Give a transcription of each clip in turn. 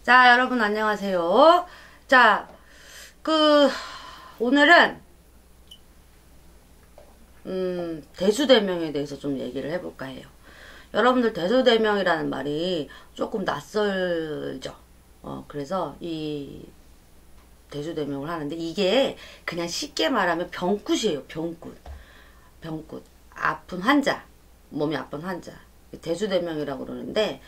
자, 여러분 안녕하세요. 자, 오늘은 대수대명에 대해서 좀 얘기를 해볼까 해요. 여러분들 대수대명이라는 말이 조금 낯설죠. 그래서 이 대수대명을 하는데 이게 그냥 쉽게 말하면 병굿이에요. 병굿. 아픈 환자. 몸이 아픈 환자. 대수대명이라고 그러는데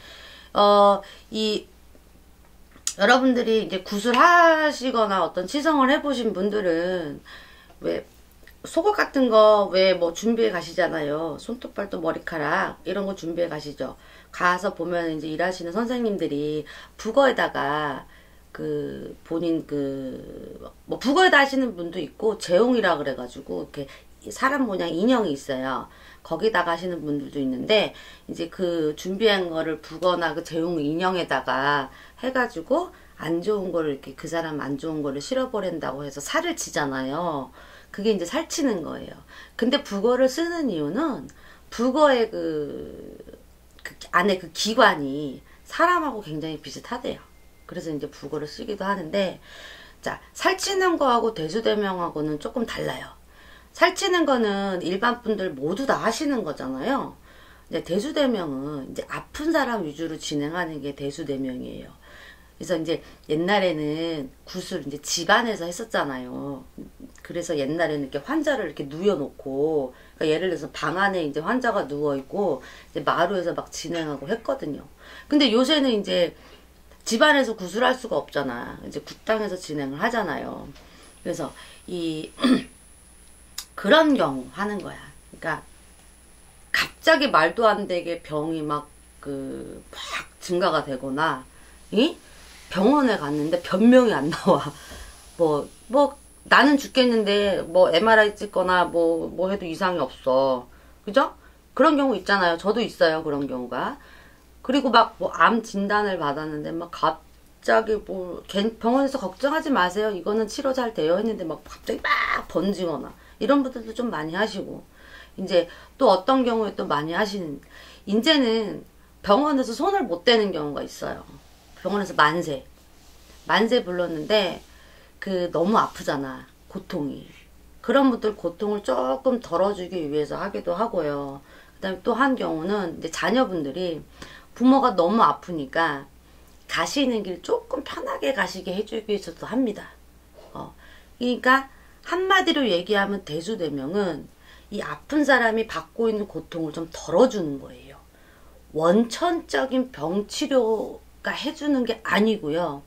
여러분들이 이제 구슬하시거나 어떤 치성을 해보신 분들은 왜 속옷 같은 거 왜 뭐 준비해 가시잖아요. 손톱, 발톱, 머리카락 이런 거 준비해 가시죠. 가서 보면 이제 일하시는 선생님들이 북어에다가 본인 뭐 북어에다 하시는 분도 있고 재홍이라 그래가지고 이렇게 사람 모양 인형이 있어요. 거기다가 하시는 분들도 있는데 이제 준비한 거를 북어나 재홍 인형에다가 해가지고 안 좋은 거를 이렇게 그 사람 안 좋은 거를 실어버린다고 해서 살을 치잖아요. 그게 이제 살치는 거예요. 근데 북어를 쓰는 이유는 북어의 안에 기관이 사람하고 굉장히 비슷하대요. 그래서 이제 북어를 쓰기도 하는데, 자, 살치는 거하고 대수대명하고는 조금 달라요. 살치는 거는 일반 분들 모두 다 하시는 거잖아요. 근데 대수대명은 이제 아픈 사람 위주로 진행하는 게 대수대명이에요. 그래서 이제 옛날에는 굿을 이제 집안에서 했었잖아요. 그래서 옛날에는 이렇게 환자를 이렇게 누워놓고, 그러니까 예를 들어서 방 안에 이제 환자가 누워있고, 이제 마루에서 막 진행하고 했거든요. 근데 요새는 이제 집안에서 굿을 할 수가 없잖아. 이제 굿당에서 진행을 하잖아요. 그래서 그런 경우 하는 거야. 그러니까 갑자기 말도 안 되게 병이 막 증가가 되거나, 병원에 갔는데 변명이 안 나와. 나는 죽겠는데 뭐 MRI 찍거나 뭐 해도 이상이 없어. 그죠? 그런 경우 있잖아요. 저도 있어요. 그런 경우가. 그리고 막 암 진단을 받았는데 막 갑자기 병원에서 걱정하지 마세요. 이거는 치료 잘 되어 있는데 막 갑자기 막 번지거나 이런 분들도 좀 많이 하시고, 이제 또 어떤 경우에 또 많이 하시는, 이제는 병원에서 손을 못 대는 경우가 있어요. 병원에서 만세 불렀는데 너무 아프잖아, 고통이. 그런 분들 고통을 조금 덜어주기 위해서 하기도 하고요. 그 다음에 또 한 경우는 이제 자녀분들이 부모가 너무 아프니까 가시는 길 조금 편하게 가시게 해주기 위해서도 합니다. 그러니까 한마디로 얘기하면 대수대명은 이 아픈 사람이 받고 있는 고통을 좀 덜어주는 거예요. 원천적인 병치료가 해주는 게 아니고요.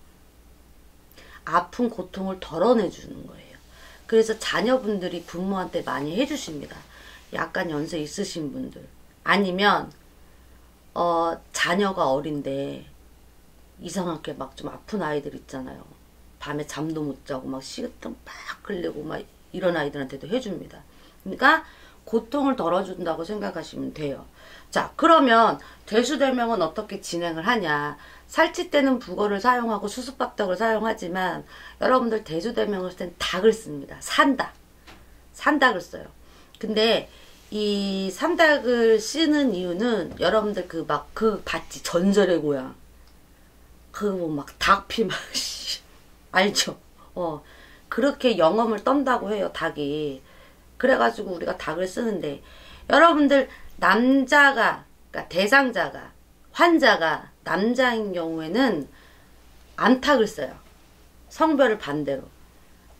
아픈 고통을 덜어내주는 거예요. 그래서 자녀분들이 부모한테 많이 해주십니다. 약간 연세 있으신 분들. 아니면 자녀가 어린데 이상하게 막 좀 아픈 아이들 있잖아요. 밤에 잠도 못 자고 막 식은땀 막 흘리고 막 이런 아이들한테도 해줍니다. 그러니까 고통을 덜어준다고 생각하시면 돼요. 자, 그러면 대수대명은 어떻게 진행을 하냐. 살치 때는 북어를 사용하고 수수밥떡을 사용하지만 여러분들 대수대명을 쓸 땐 닭을 씁니다. 산닭을 써요. 근데 이 산닭을 쓰는 이유는 여러분들 봤지? 전설의 고향. 막 닭피 막 알죠? 그렇게 영험을 떤다고 해요, 닭이. 그래가지고 우리가 닭을 쓰는데, 여러분들 그러니까 환자가 남자인 경우에는 암탉을 써요. 성별을 반대로.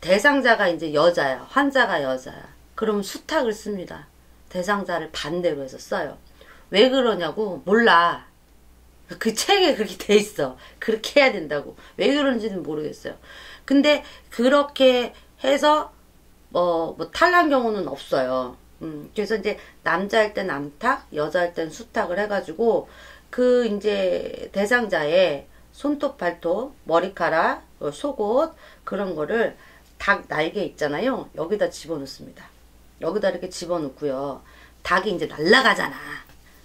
대상자가 이제 여자야. 환자가 여자야. 그러면 수탉을 씁니다. 대상자를 반대로 해서 써요. 왜 그러냐고 몰라. 그 책에 그렇게 돼 있어. 그렇게 해야 된다고. 왜 그런지는 모르겠어요. 근데 그렇게 해서 탈난 경우는 없어요. 그래서 이제 남자일 땐 암탉, 여자일 땐 수탉을 해가지고 이제 대상자의 손톱, 발톱, 머리카락, 속옷 그런 거를 닭 날개 있잖아요. 여기다 집어넣습니다. 여기다 이렇게 집어넣고요. 닭이 이제 날아가잖아.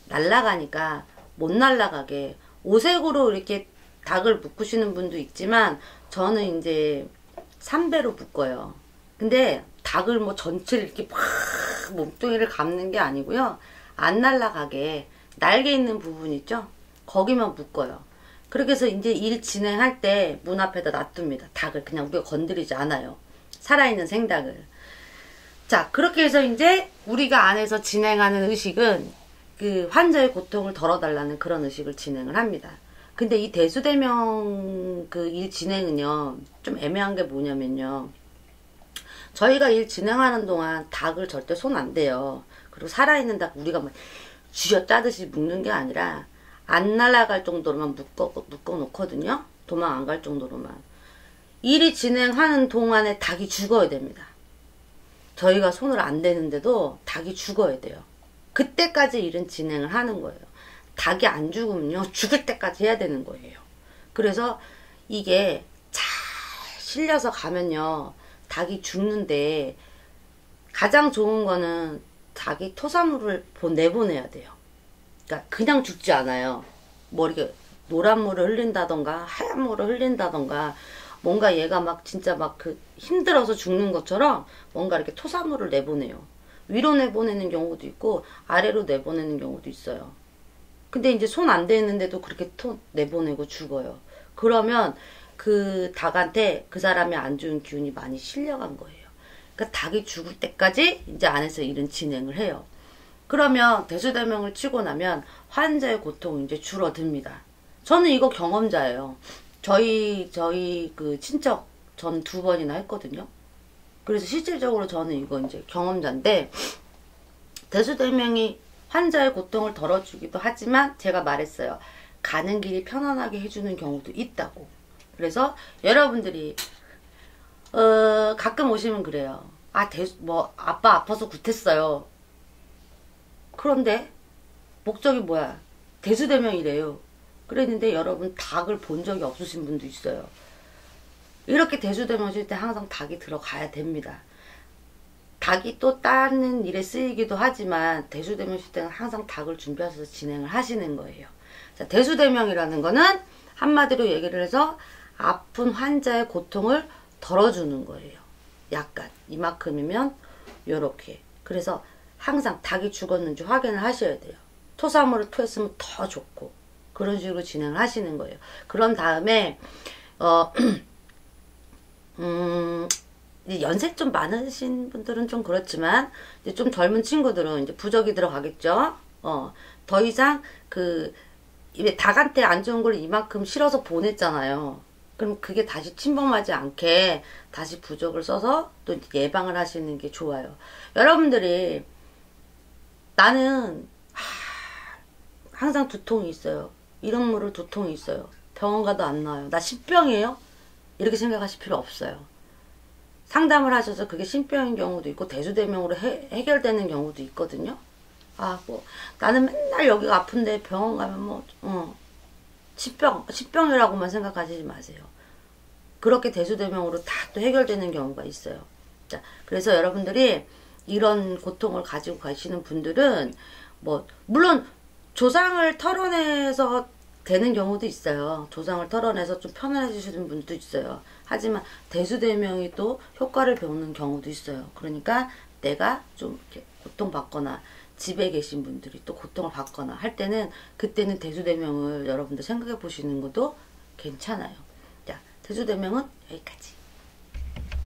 날아가니까 못 날아가게 오색으로 이렇게 닭을 묶으시는 분도 있지만 저는 이제 3배로 묶어요. 근데 닭을 전체를 이렇게 막 몸뚱이를 감는 게 아니고요. 안 날아가게 날개 있는 부분 있죠? 거기만 묶어요. 그렇게 해서 이제 일 진행할 때 문 앞에다 놔둡니다. 닭을 그냥 우리가 건드리지 않아요. 살아있는 생닭을. 자, 그렇게 해서 이제 우리가 안에서 진행하는 의식은 그 환자의 고통을 덜어달라는 그런 의식을 진행을 합니다. 근데 이 대수대명 그 일 진행은요, 좀 애매한 게 뭐냐면요. 저희가 일 진행하는 동안 닭을 절대 손 안 대요. 그리고 살아있는 닭 우리가 막 쥐어 짜듯이 묶는 게 아니라 안 날아갈 정도로만 묶어 놓거든요. 도망 안 갈 정도로만. 일이 진행하는 동안에 닭이 죽어야 됩니다. 저희가 손을 안 대는데도 닭이 죽어야 돼요. 그때까지 일은 진행을 하는 거예요. 닭이 안 죽으면요, 죽을 때까지 해야 되는 거예요. 그래서 이게 잘 실려서 가면요, 닭이 죽는데 가장 좋은 거는 닭이 토사물을 내보내야 돼요. 그러니까 그냥 죽지 않아요. 뭐 이렇게 노란 물을 흘린다던가 하얀 물을 흘린다던가 뭔가 얘가 막 진짜 막 그 힘들어서 죽는 것처럼 뭔가 이렇게 토사물을 내보내요. 위로 내보내는 경우도 있고 아래로 내보내는 경우도 있어요. 근데 이제 손 안 대는데도 그렇게 내보내고 죽어요. 그러면 그 닭한테 그 사람이 안 좋은 기운이 많이 실려간 거예요. 그러니까 닭이 죽을 때까지 이제 안에서 일은 진행을 해요. 그러면 대수대명을 치고 나면 환자의 고통이 이제 줄어듭니다. 저는 이거 경험자예요. 저희 그 친척 전 2번이나 했거든요. 그래서 실질적으로 저는 이거 이제 경험자인데, 대수대명이 환자의 고통을 덜어주기도 하지만 제가 말했어요. 가는 길이 편안하게 해주는 경우도 있다고. 그래서 여러분들이 가끔 오시면 그래요. 아빠 아파서 굿했어요. 그런데 목적이 뭐야? 대수대명이래요. 그랬는데 여러분 닭을 본 적이 없으신 분도 있어요. 이렇게 대수대명 칠 때 항상 닭이 들어가야 됩니다. 닭이 또 다른 일에 쓰이기도 하지만 대수대명 칠 때는 항상 닭을 준비하셔서 진행을 하시는 거예요. 자, 대수대명이라는 거는 한마디로 얘기를 해서 아픈 환자의 고통을 덜어주는 거예요. 약간 이만큼이면 요렇게. 그래서 항상 닭이 죽었는지 확인을 하셔야 돼요. 토사물을 토했으면 더 좋고 그런 식으로 진행을 하시는 거예요. 그런 다음에 연세 좀 많으신 분들은 좀 그렇지만 이제 좀 젊은 친구들은 이제 부적이 들어가겠죠. 더 이상 입에 닭한테 안 좋은 걸 이만큼 실어서 보냈잖아요. 그럼 그게 다시 침범하지 않게 다시 부적을 써서 또 예방을 하시는 게 좋아요. 여러분들이 나는 항상 두통이 있어요. 이런 물을 두통이 있어요. 병원 가도 안 나와요. 나 신병이에요? 이렇게 생각하실 필요 없어요. 상담을 하셔서 그게 신병인 경우도 있고 대수대명으로 해결되는 경우도 있거든요. 나는 맨날 여기가 아픈데 병원 가면 신병이라고만 생각하시지 마세요. 그렇게 대수대명으로 다 또 해결되는 경우가 있어요. 자, 그래서 여러분들이 이런 고통을 가지고 가시는 분들은 물론 조상을 털어내서 되는 경우도 있어요. 조상을 털어내서 좀 편안해지시는 분도 있어요. 하지만 대수대명이 또 효과를 배우는 경우도 있어요. 그러니까 내가 좀 이렇게 고통받거나 집에 계신 분들이 또 고통을 받거나 할 때는 그때는 대수대명을 여러분들 생각해 보시는 것도 괜찮아요. 자, 대수대명은 여기까지.